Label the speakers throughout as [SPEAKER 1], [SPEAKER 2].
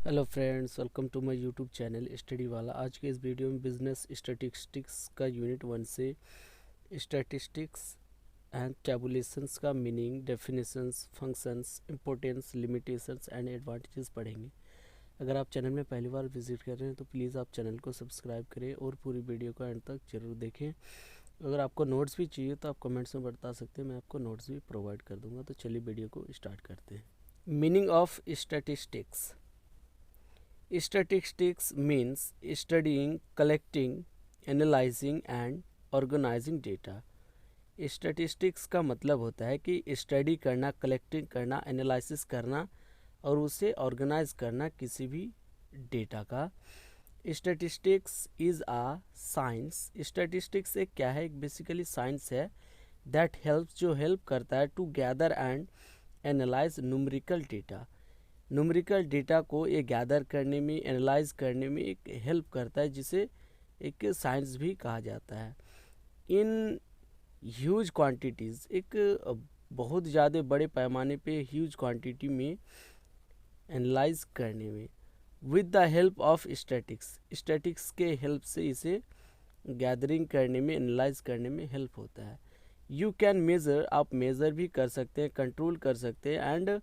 [SPEAKER 1] Hello friends, welcome to my YouTube channel study वाला। आज के इस वीडियो में बिजनेस स्टैटिस्टिक्स का यूनिट 1 से स्टैटिस्टिक्स एंड टैबुलेशंस का meaning, definitions, functions, importance, limitations and advantages पढ़ेंगे। अगर आप चैनल में पहली बार विजिट कर रहे हैं तो प्लीज़ आप चैनल को सब्सक्राइब करें और पूरी वीडियो को एंड तक जरूर देखें। अगर आपको नोट्स भी चाहिए तो आप कमेंट्स में बता सकते हैं, मैं आपको नोट्स भी प्रोवाइड कर दूंगा। तो चलिए वीडियो को स्टार्ट करते हैं। Meaning of statistics. Statistics means studying, collecting, analyzing and organizing data. Statistics का मतलब होता है कि स्टडी करना, कलेक्टिंग करना, एनालिसिस करना और उसे ऑर्गेनाइज करना किसी भी डेटा का। Statistics is a science. Statistics एक क्या है? एक बेसिकली साइंस है दैट हेल्प्स, जो हेल्प करता है to gather and analyse numerical data. Numerical data को ये गैदर करने में, एनालाइज करने में एक हेल्प करता है, जिसे एक साइंस भी कहा जाता है। इन ह्यूज क्वांटिटीज़, एक बहुत ज़्यादा बड़े पैमाने पे ह्यूज क्वांटिटी में एनालाइज करने में, with the help of statics. Statics के हेल्प से इसे गैदरिंग करने में, एनालाइज करने में हेल्प होता है। यू कैन मेज़र, आप मेज़र भी कर सकते हैं, कंट्रोल कर सकते हैं एंड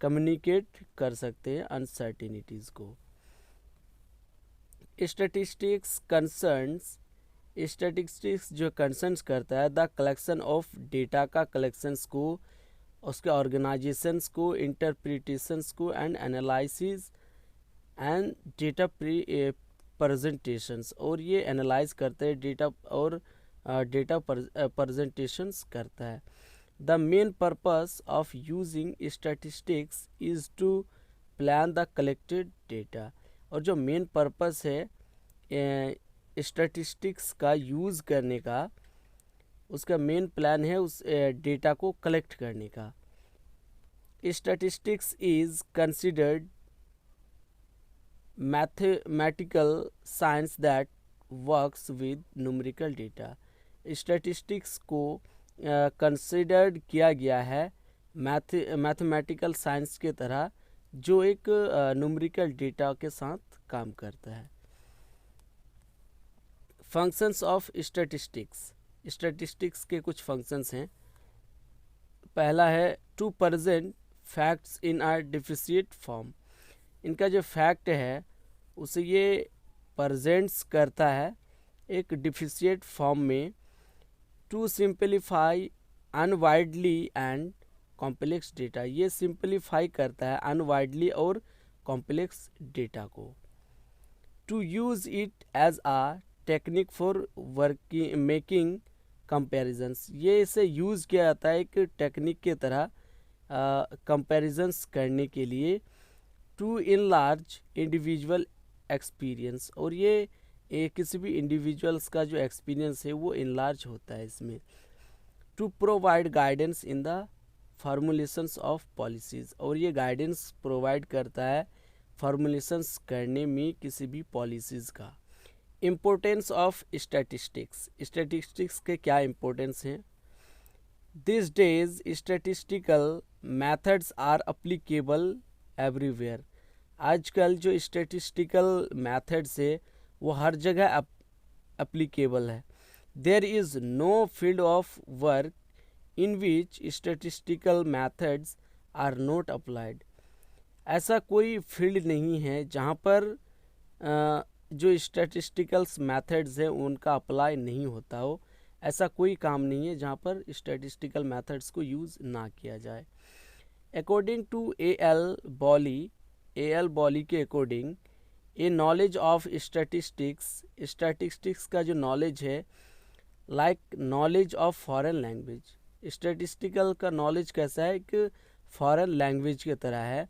[SPEAKER 1] कम्युनिकेट कर सकते हैं अनसर्टिनिटीज़ को। स्टैटिस्टिक्स कंसर्न्स, स्टैटिस्टिक्स जो कंसर्न्स करता है द कलेक्शन ऑफ डेटा का, कलेक्शंस को, उसके ऑर्गेनाइजेशंस को, इंटरप्रिटेशंस को and analysis and data presentations. और ये एनालाइज करते हैं डेटा और डेटा प्रेजेंटेशंस करता है। The main purpose of using statistics is to plan the collected data। और जो मेन पर्पस है स्टैटिस्टिक्स का यूज़ करने का, उसका मेन प्लान है उस डेटा को कलेक्ट करने का। Statistics is considered mathematical science that works with numerical data. Statistics को कंसिडर्ड किया गया है मैथमेटिकल साइंस के तरह, जो एक न्यूमेरिकल डेटा के साथ काम करता है। Functions of statistics. स्टैटिस्टिक्स के कुछ फंक्शंस हैं। पहला है to present facts in a deficient form. इनका जो फैक्ट है उसे ये प्रेजेंट्स करता है एक डिफिशिएंट फॉर्म में। टू सिंपलीफाई अनवाइडली एंड कॉम्प्लेक्स डेटा, ये सिंपलीफाई करता है अनवाइडली और कॉम्प्लेक्स डेटा को। To use it as a technique for working making comparisons, ये इसे यूज़ किया जाता है एक टेक्निक के तरह कंपेरिजन्स करने के लिए। टू इनलार्ज इंडिविजुअल एक्सपीरियंस, और ये किसी भी इंडिविजुअल्स का जो एक्सपीरियंस है वो इनलार्ज होता है इसमें। To provide guidance in the formulations of policies, और ये गाइडेंस प्रोवाइड करता है फार्मूलेशंस करने में किसी भी पॉलिसीज़ का। Importance of statistics. स्टैटिस्टिक्स के क्या इम्पोर्टेंस हैं? This days statistical methods are applicable everywhere. आजकल जो स्टैटिस्टिकल मैथड्स है वो हर जगह अप्लीकेबल है। There is no field of work in which statistical methods are not applied. ऐसा कोई फील्ड नहीं है जहाँ पर जो स्टैटिस्टिकल्स मैथड्स हैं उनका अप्लाई नहीं होता हो। ऐसा कोई काम नहीं है जहाँ पर स्टैटिस्टिकल मैथड्स को यूज़ ना किया जाए। अकॉर्डिंग टू ए एल बॉली के according, A knowledge of statistics, statistics का जो नॉलेज है like knowledge of foreign language. Statistical का नॉलेज कैसा है? एक फॉरेन लैंग्वेज की तरह है।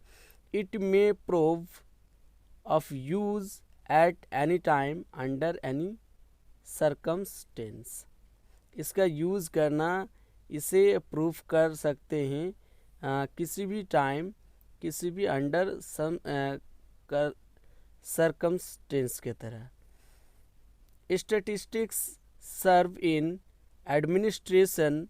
[SPEAKER 1] It may prove of use at any time under any circumstance. इसका यूज़ करना, इसे प्रूफ कर सकते हैं किसी भी टाइम, किसी भी अंडर सर्कमस्टेंस के तरह। Statistics serve in administration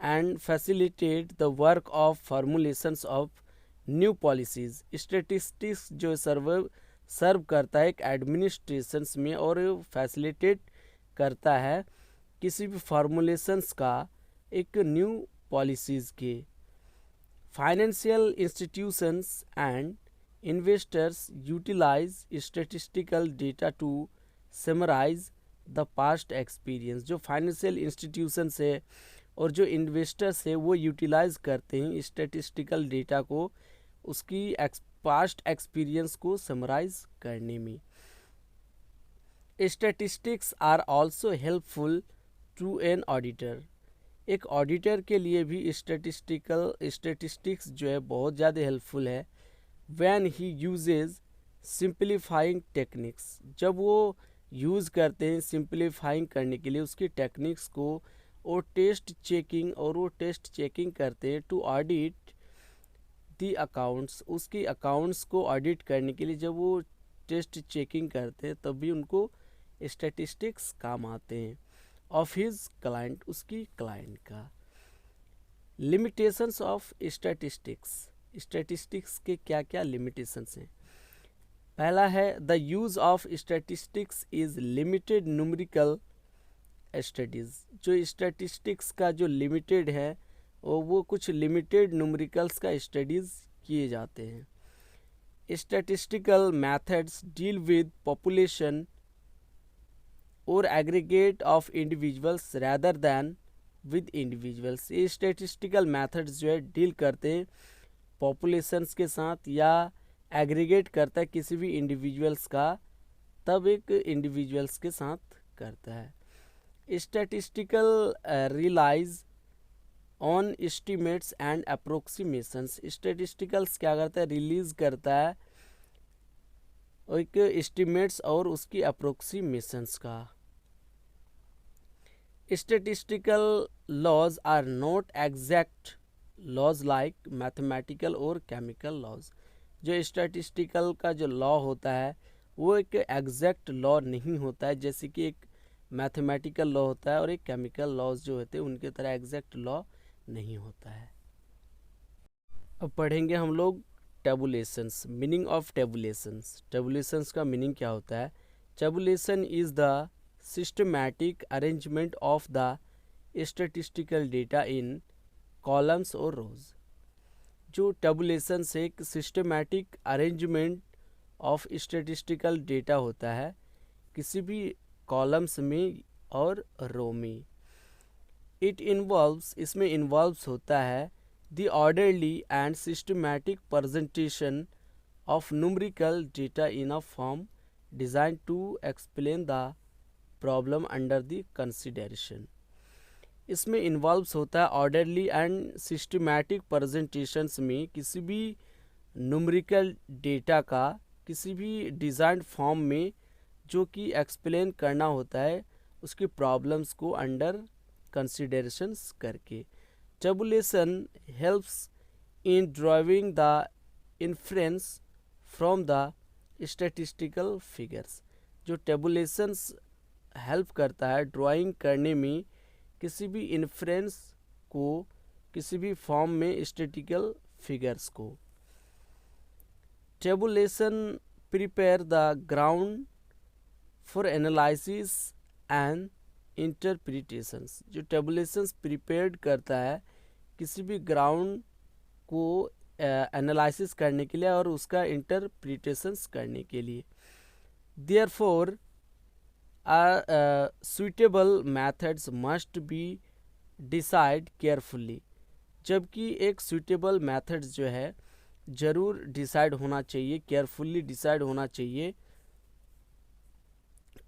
[SPEAKER 1] and facilitate the work of formulations of new policies. Statistics जो सर्व करता है एक एडमिनिस्ट्रेशंस में और फैसिलिटेट करता है किसी भी फार्मूलेशंस का एक न्यू पॉलिसीज़ के। Financial institutions and investors utilise statistical data to summarise the past experience. जो फाइनेंशियल इंस्टीट्यूशंस है और जो इन्वेस्टर्स है वो यूटिलाइज करते हैं स्टैटिस्टिकल डेटा को उसकी पास्ट एक्सपीरियंस को समराइज करने में। Statistics are also helpful to an auditor. एक ऑडिटर के लिए भी स्टैटिस्टिक्स जो है बहुत ज़्यादा हेल्पफुल है। When he uses simplifying techniques, जब वो यूज़ करते हैं सिंप्लीफाइंग करने के लिए उसकी टेक्निक्स को, और टेस्ट चेकिंग करते हैं टू ऑडिट दी अकाउंट्स। उसकी अकाउंट्स को ऑडिट करने के लिए जब वो टेस्ट चेकिंग करते हैं तब भी उनको स्टैटिस्टिक्स काम आते हैं। ऑफ हिज क्लाइंट, उसकी क्लाइंट का। लिमिटेशंस ऑफ स्टैटिस्टिक्स के क्या क्या लिमिटेशंस हैं। पहला है the use of statistics is limited numerical studies. जो स्टैटिस्टिक्स का जो लिमिटेड है वो कुछ लिमिटेड न्यूमेरिकल्स का स्टडीज़ किए जाते हैं। Statistical methods deal with population और aggregate of individuals rather than with individuals. ये स्टैटिस्टिकल मेथड्स जो है डील करते हैं पॉपुलेशंस के साथ या एग्रीगेट करता है किसी भी इंडिविजुअल्स का, तब एक इंडिविजुअल्स के साथ करता है। Statistical relies on estimates and approximations. Statisticals क्या करता है, रिलीज करता है एक एस्टिमेट्स और उसकी अप्रोक्सीमेशंस का। Statistical laws are not exact laws like mathematical और केमिकल लॉज। जो स्टैटिस्टिकल का जो लॉ होता है वो एक एग्जैक्ट लॉ नहीं होता है, जैसे कि एक मैथमेटिकल लॉ होता है और एक केमिकल लॉज जो होते हैं उनके तरह एग्जैक्ट लॉ नहीं होता है। अब पढ़ेंगे हम लोग टेबुलेशंस, मीनिंग ऑफ टेबुलेशंस। टेबुलेशंस का मीनिंग क्या होता है। Tabulation is the systematic arrangement of the statistical data in columns और रोज। जो टेबुलेशन से एक systematic arrangement of statistical data होता है किसी भी कॉलम्स में और रो में। इट इन्वॉल्व्स, इसमें इन्वॉल्व्स होता है the orderly and systematic presentation of numerical data in a form design to explain the problem under the consideration. इसमें इन्वॉल्व्स होता है ऑर्डरली एंड सिस्टमैटिक प्रेजेंटेशंस में किसी भी न्यूमेरिकल डेटा का किसी भी डिज़ाइन फॉर्म में जो कि एक्सप्लेन करना होता है उसकी प्रॉब्लम्स को अंडर कंसिडरेशंस करके। Tabulation helps in driving the inference from the statistical figures. जो टेबुलेशंस हेल्प करता है ड्राइंग करने में किसी भी इन्फ्रेंस को किसी भी फॉर्म में स्टैटिस्टिकल फिगर्स को। Tabulation prepare the ground for analysis and interpretations. जो टेबुलेशंस प्रिपेयर्ड करता है किसी भी ग्राउंड को एनालिसिस करने के लिए और उसका इंटरप्रिटेशंस करने के लिए। Therefore suitable methods must be decide carefully। जबकि एक suitable methods जो है ज़रूर डिसाइड होना चाहिए, केयरफुली डिसाइड होना चाहिए।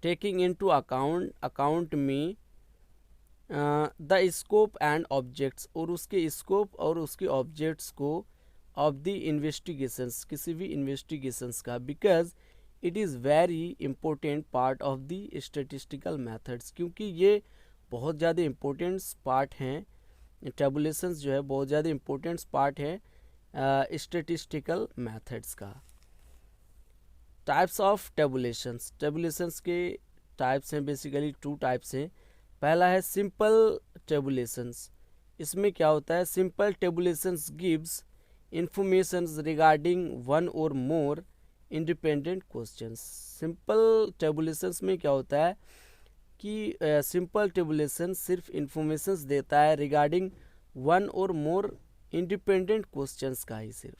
[SPEAKER 1] टेकिंग इनटू अकाउंट में द स्कोप एंड ऑब्जेक्ट्स, और उसके स्कोप और उसके ऑब्जेक्ट्स को ऑफ द इन्वेस्टिगेशंस, किसी भी इन्वेस्टिगेशंस का। Because it is very important part of the statistical methods, क्योंकि ये बहुत ज़्यादा इम्पोर्टेंट पार्ट हैं। टेबुलेशंस जो है बहुत ज़्यादा इम्पोर्टेंट पार्ट है स्टैटिस्टिकल मेथड्स का। Types of tabulations. टेबुलेशंस के टाइप्स हैं बेसिकली 2 टाइप्स हैं। पहला है सिंपल टेबुलेशंस। इसमें क्या होता है, simple tabulations gives information regarding one or more independent questions. Simple tabulations में क्या होता है कि सिंपल टेबुलेशन सिर्फ इंफॉर्मेशंस देता है रिगार्डिंग वन और मोर इंडिपेंडेंट क्वेश्चंस का ही सिर्फ,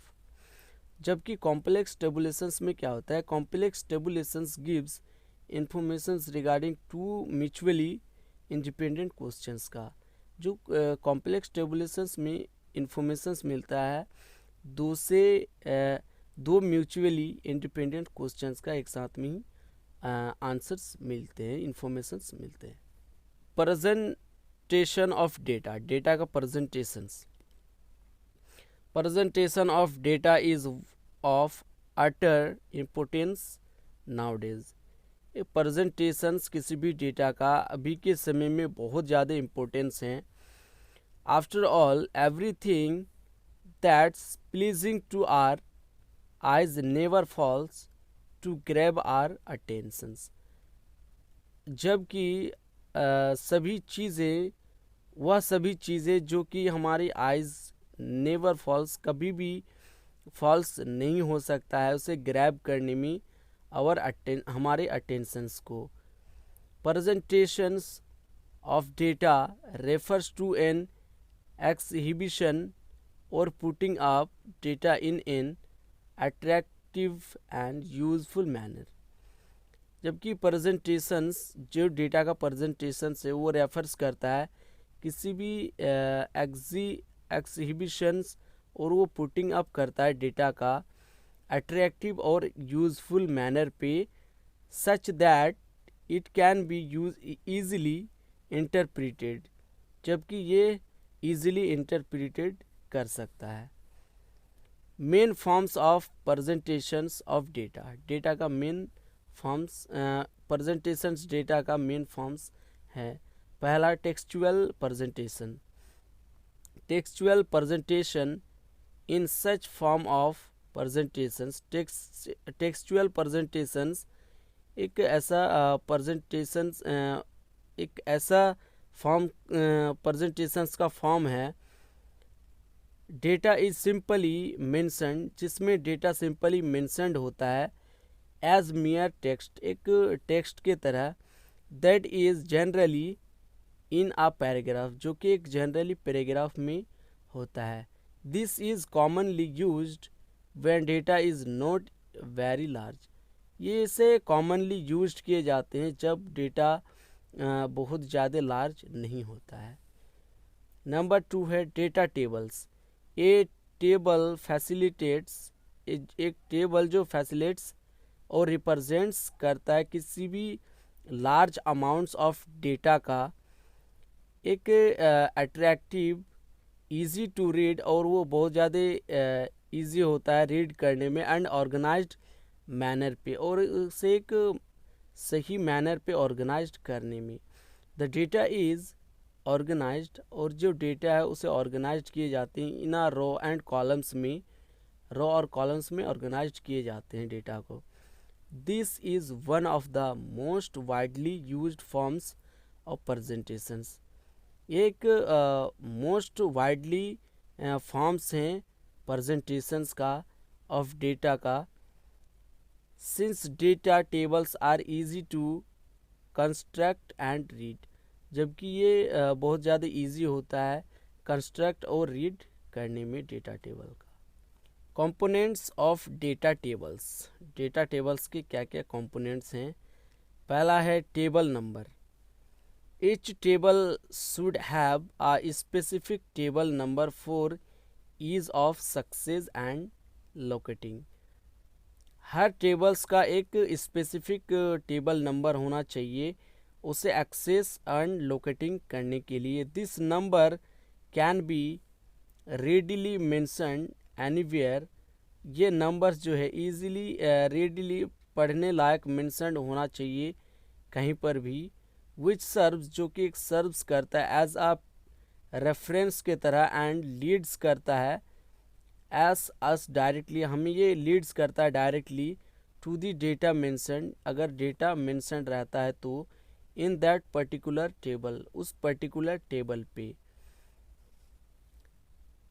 [SPEAKER 1] जबकि कॉम्प्लेक्स टेबुलेशंस में क्या होता है, complex tabulations gives informations regarding two mutually independent questions का। जो कॉम्प्लेक्स टेबुलेशंस में इंफॉर्मेशंस मिलता है दो म्यूचुअली इंडिपेंडेंट क्वेश्चंस का एक साथ में ही आंसर्स मिलते हैं, इंफॉर्मेशंस मिलते हैं। प्रेजेंटेशन ऑफ डेटा, डेटा का presentation of data is of utter importance nowadays. Presentations किसी भी डेटा का अभी के समय में बहुत ज़्यादा इम्पोर्टेंस है। After all everything that's pleasing to our eyes never falls to grab our attentions. जबकि सभी चीज़ें जो कि हमारी आइज नेवर फॉल्स, कभी भी फॉल्स नहीं हो सकता है उसे ग्रैब करने में हमारे अटेंशंस को। Presentations of data refers to an exhibition or putting up data in an attractive and useful manner. जबकि प्रेजेंटेशंस, जो डेटा का प्रेजेंटेशंस है वो रेफर्स करता है किसी भी एक्सहिबिशंस और वो पुटिंग अप करता है डेटा का अट्रैक्टिव और यूजफुल मैनर पे, such that it can be easily interpreted, जबकि ये ईजिली इंटरप्रिटेड कर सकता है। Main forms of presentations of data, data का मेन फॉर्म्स, प्रेजेंटेशंस डेटा का मेन फॉर्म्स है। पहला textual presentation. Textual presentation in such form of presentations, textual presentations एक ऐसा फॉर्म प्रेजेंटेशंस का फॉर्म है। डेटा इज सिंपली मेंशन्ड, जिसमें data simply mentioned होता है एज मियर टेक्स्ट, एक टेक्स्ट के तरह, that is generally in a paragraph, जो कि एक जनरली पैराग्राफ में होता है। This is commonly used when data is not very large, ये इसे कॉमनली यूज्ड किए जाते हैं जब डेटा बहुत ज़्यादा लार्ज नहीं होता है। नंबर 2 है डेटा टेबल्स। ए टेबल फैसिलिटेट्स, एक टेबल जो फैसिलिटेट्स और रिप्रेजेंट्स करता है किसी भी लार्ज अमाउंट्स ऑफ डेटा का एक अट्रैक्टिव, इजी टू रीड, और वो बहुत ज़्यादा इजी होता है रीड करने में, एंड ऑर्गेनाइज्ड मैनर पे, और उसे एक सही मैनर पे ऑर्गेनाइज्ड करने में। द डेटा इज़ ऑर्गेनाइज्ड, और जो डेटा है उसे ऑर्गेनाइज्ड किए जाते हैं इन आ रो एंड कॉलम्स में, रो और कॉलम्स में ऑर्गेनाइज्ड किए जाते हैं डेटा को। This is one of the most widely used forms of presentations, एक मोस्ट वाइडली फॉर्म्स हैं प्रेजेंटेशंस का ऑफ डेटा का। Since data tables are easy to construct and read, जबकि ये बहुत ज़्यादा इजी होता है कंस्ट्रक्ट और रीड करने में डेटा टेबल का। Components of data tables, data tables के क्या क्या कंपोनेंट्स हैं। पहला है table number. Each table should have a specific table number for ease of success and locating. Her tables का एक स्पेसिफिक टेबल नंबर होना चाहिए उसे एक्सेस एंड लोकेटिंग करने के लिए। This number can be readily mentioned anywhere, ये numbers जो है इजीली रेडिली पढ़ने लायक मेंशन्ड होना चाहिए कहीं पर भी। विच सर्व्स, जो कि एक सर्व्स करता है एज आ रेफरेंस के तरह, एंड लीड्स करता है एस अस डायरेक्टली, हमें ये लीड्स करता है directly to the data mentioned, अगर डेटा मेंशन्ड रहता है तो इन दैट पर्टिकुलर टेबल, उस पर्टिकुलर टेबल पे।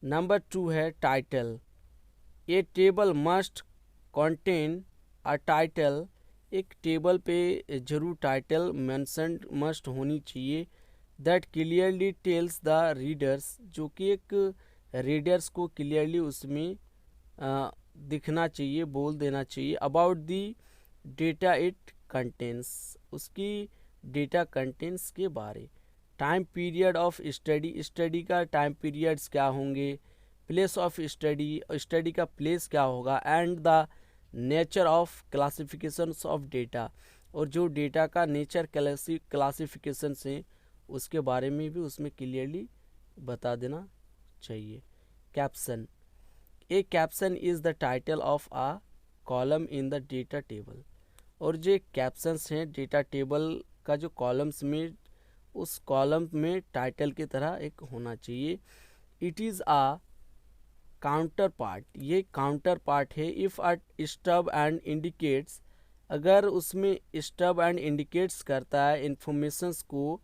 [SPEAKER 1] नंबर 2 है title. A table must contain a title, एक टेबल पे जरूर टाइटल मेंशन मस्ट होनी चाहिए, that clearly tells the readers, जो कि एक रीडर्स को क्लियरली उसमें दिखना चाहिए, बोल देना चाहिए, about the data it contains, उसकी डेटा कंटेंट्स के बारे। Time period of study, study का टाइम पीरियड्स क्या होंगे, प्लेस ऑफ स्टडी, स्टडी का प्लेस क्या होगा, and the nature of classifications of data, और जो डेटा का नेचर क्लासिफिकेशन से उसके बारे में भी उसमें क्लियरली बता देना चाहिए। Caption, a caption is the title of a column in the data table, और जो कैप्शंस हैं डेटा टेबल का जो कॉलम्स में, उस कॉलम में टाइटल की तरह एक होना चाहिए। It is a counterpart, ये काउंटर पार्ट है। If a stub and indicates, अगर उसमें स्टब एंड इंडिकेट्स करता है इंफॉर्मेशंस को,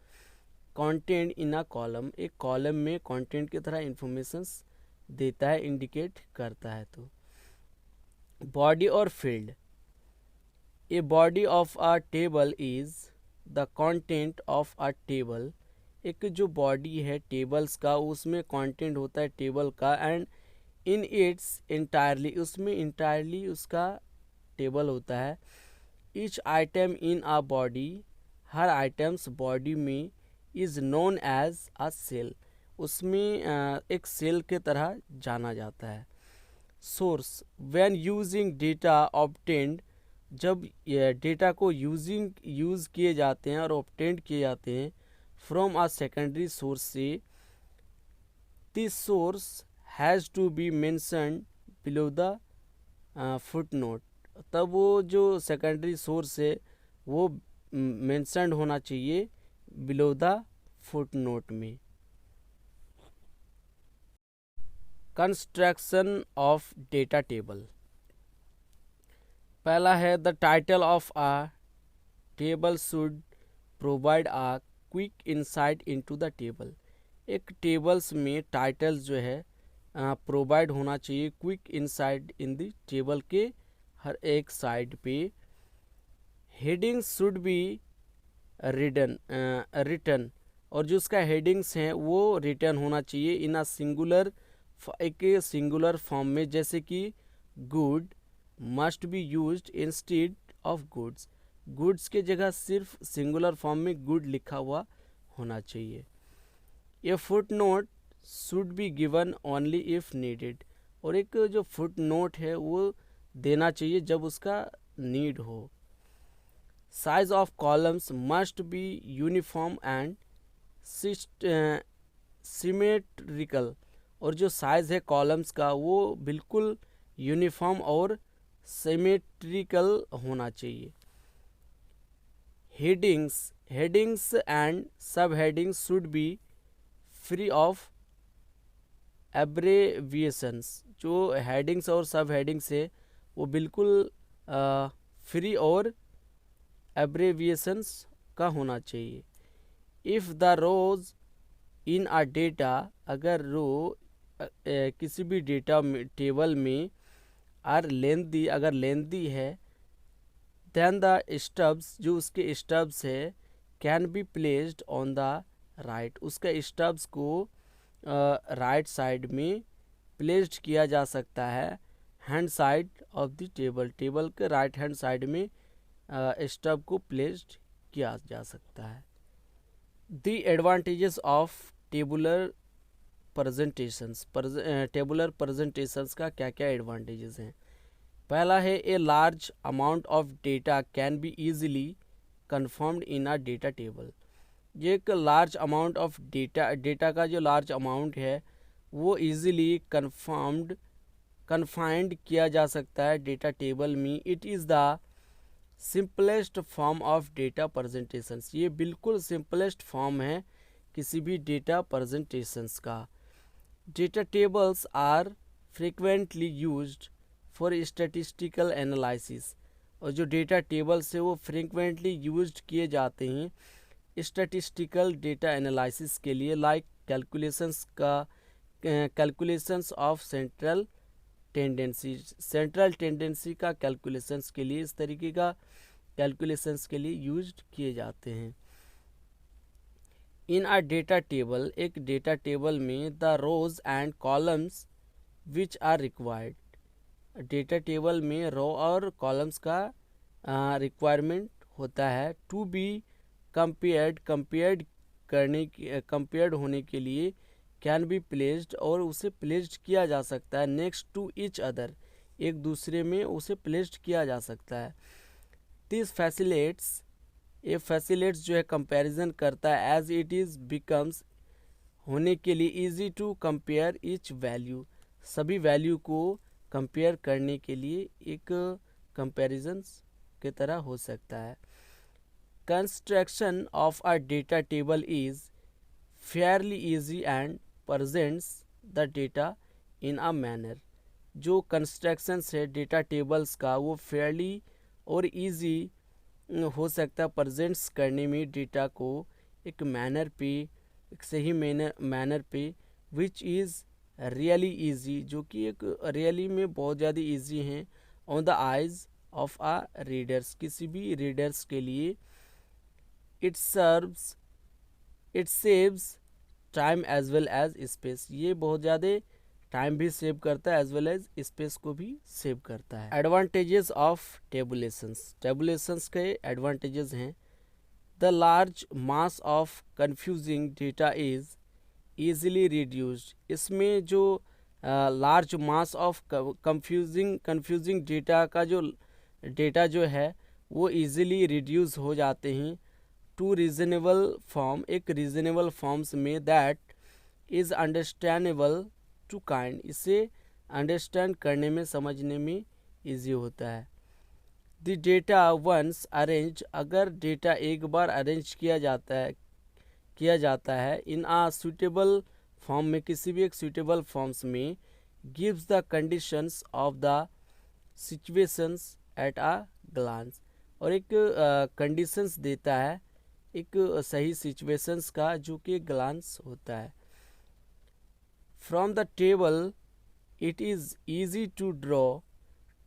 [SPEAKER 1] कंटेंट इन अ कॉलम, एक कॉलम में कंटेंट की तरह इंफॉर्मेशंस देता है, इंडिकेट करता है। तो बॉडी और field, a body of a table is the content of a table, एक जो बॉडी है टेबल्स का, उसमें कंटेंट होता है टेबल का, एंड इन इट्स इंटायरली, उसमें इंटायरली उसका टेबल होता है। Each item in a body, हर आइटम्स बॉडी में, is known as a cell, उसमें एक सेल के तरह जाना जाता है। Source, when using data obtained, जब डेटा को यूज़ किए जाते हैं और ऑब्टेंड किए जाते हैं फ्रॉम अ सेकेंडरी सोर्स से, this source has to be mentioned below the footnote, तब वो जो सेकेंडरी सोर्स है वो मेंशन्ड होना चाहिए बिलो द फुटनोट में। कंस्ट्रक्शन ऑफ डेटा टेबल, पहला है the title of a table should provide a quick insight into the table, एक टेबल्स में टाइटल जो है प्रोवाइड होना चाहिए quick insight in the table के हर एक साइड पे। हेडिंग्स शुड बी रिटन, और जो उसका हेडिंग्स हैं वो रिटर्न होना चाहिए इन अ सिंगुलर, एक सिंगुलर फॉर्म में, जैसे कि good must be used instead of goods, goods के जगह सिर्फ सिंगुलर फॉर्म में गुड लिखा हुआ होना चाहिए। ये foot note should be given only if needed, और एक जो फुट नोट है वो देना चाहिए जब उसका नीड हो। Size of columns must be uniform and symmetrical, और जो साइज़ है कॉलम्स का वो बिल्कुल यूनिफॉर्म और सिमेट्रिकल होना चाहिए। हेडिंग्स एंड सब headings should be free of abbreviations, जो हेडिंग्स और सब हेडिंग्स है वो बिल्कुल फ्री और एब्रेविएशंस का होना चाहिए। If the rows in a data, अगर रो किसी भी डेटा टेबल में आर लेंदी, अगर लेंदी है, देन द स्टब्स, जो उसके स्टब्स है, can be placed on the right, उसका स्टब्स को राइट साइड में प्लेस्ड किया जा सकता है, hand side of the table, table के राइट हैंड साइड में स्टब को प्लेस्ड किया जा सकता है। The advantages of tabular presentations, tabular presentations का क्या क्या एडवांटेजेस हैं। पहला है a large amount of data can be easily confirmed in a data table, ये एक लार्ज अमाउंट ऑफ डेटा का जो लार्ज अमाउंट है वो ईजिली कन्फाइंड किया जा सकता है डेटा टेबल में। It is the simplest form of data presentations, ये बिल्कुल सिंपलेस्ट फॉर्म है किसी भी डेटा प्रेजेंटेशंस का। Data tables are frequently used for statistical analysis, और जो डेटा टेबल्स है वो फ्रीक्वेंटली यूज्ड किए जाते हैं स्टैटिस्टिकल डेटा एनालिसिस के लिए, like calculations of central tendency, central tendency का कैलकुलेशंस के लिए, इस तरीके का कैलकुलेशंस के लिए यूज्ड किए जाते हैं। इन अ डेटा टेबल, एक डेटा टेबल में the rows and columns which are required, data table में रो और कॉलम्स का रिक्वायरमेंट होता है। टू बी कंपेयर्ड कंपेयर्ड होने के लिए कैन बी प्लेस्ड, और उसे प्लेस्ड किया जा सकता है नेक्स्ट टू ईच अदर, एक दूसरे में उसे प्लेस्ड किया जा सकता है। दिस फैसिलेट्स, ये फैसिलेट्स जो है कंपैरिजन करता है एज इट इज़ बिकम्स, होने के लिए easy to compare each value, सभी वैल्यू को कंपेयर करने के लिए एक कंपैरिजन की तरह हो सकता है। Construction of a data table is fairly easy and presents the data in a manner, जो कंस्ट्रक्शंस है डेटा टेबल्स का वो फेयरली और इजी हो सकता है प्रेजेंट्स करने में डेटा को एक मैनर पे, एक सही मैनर पे, विच इज़ रियली इजी, जो कि एक रियली में बहुत ज़्यादा इजी हैं on the eyes of a readers, किसी भी रीडर्स के लिए। It saves time as well as space, ये बहुत ज़्यादा टाइम भी सेव करता है एज वेल एज स्पेस को भी सेव करता है। एडवांटेजेस ऑफ टेबुलेशंस, टेबुलेशंस के एडवांटेजेस हैं। The large mass of confusing data is easily reduced, इसमें जो large mass of confusing data का जो डेटा जो है वो ईजिली रिड्यूस हो जाते हैं टू रीजनेबल फॉर्म, एक रीजनेबल फॉर्म्स में, that is understandable to kind, इसे अंडरस्टैंड करने में, समझने में ईजी होता है। द डेटा वंस अरेंज, अगर डेटा एक बार अरेंज किया जाता है इन आ सुटेबल फॉर्म में, किसी भी एक सुटेबल फॉर्म्स में, gives the conditions of the situations at a glance, और एक कंडीशंस देता है एक सही सिचुएशंस का जो कि ग्लांस होता है। From the table it is easy to draw,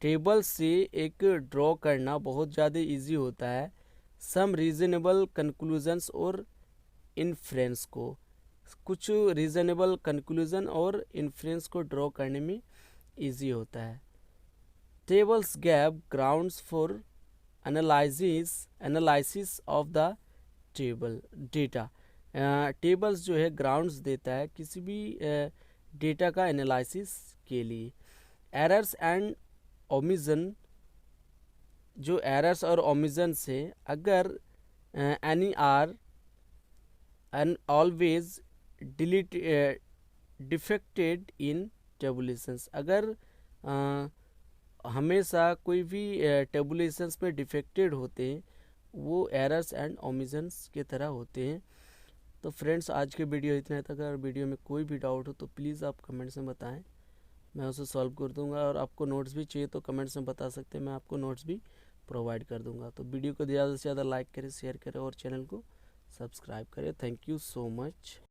[SPEAKER 1] table से एक ड्रॉ करना बहुत ज़्यादा इजी होता है सम रीजनेबल कंक्लूजन्स और इन्फ्रेंस को, कुछ रीजनेबल कंक्लूजन और इन्फ्रेंस को ड्रॉ करने में इजी होता है। Tables gap grounds for analysis of the table data, tables जो है ग्राउंड्स देता है किसी भी डेटा का एनालिसिस के लिए। एरर्स एंड ओमिशन, जो एरर्स और ओमिशन से, अगर any are and always defected in tabulations, अगर हमेशा कोई भी टेबुलेशंस में डिफेक्टेड होते हैं वो एरर्स एंड ओमिशंस की तरह होते हैं। तो फ्रेंड्स आज के वीडियो इतना था, अगर वीडियो में कोई भी डाउट हो तो प्लीज़ आप कमेंट्स में बताएं, मैं उसे सॉल्व कर दूंगा, और आपको नोट्स भी चाहिए तो कमेंट्स में बता सकते हैं, मैं आपको नोट्स भी प्रोवाइड कर दूंगा। तो वीडियो को ज़्यादा से ज़्यादा लाइक करें, शेयर करें और चैनल को सब्सक्राइब करें। Thank you so much.